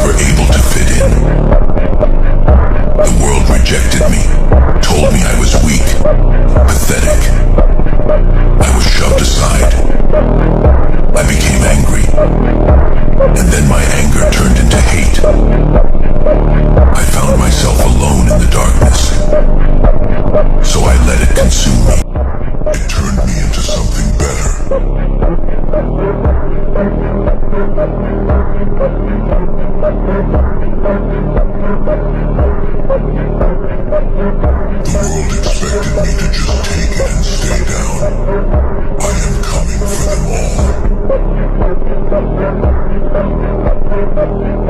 never able to fit in. The world rejected me, told me I was weak, pathetic. I was shoved aside. I became angry, and then my anger turned into hate. I found myself alone in the darkness, so I let it consume me. It turned me into something better. The world expected me to just take it and stay down. I am coming for them all.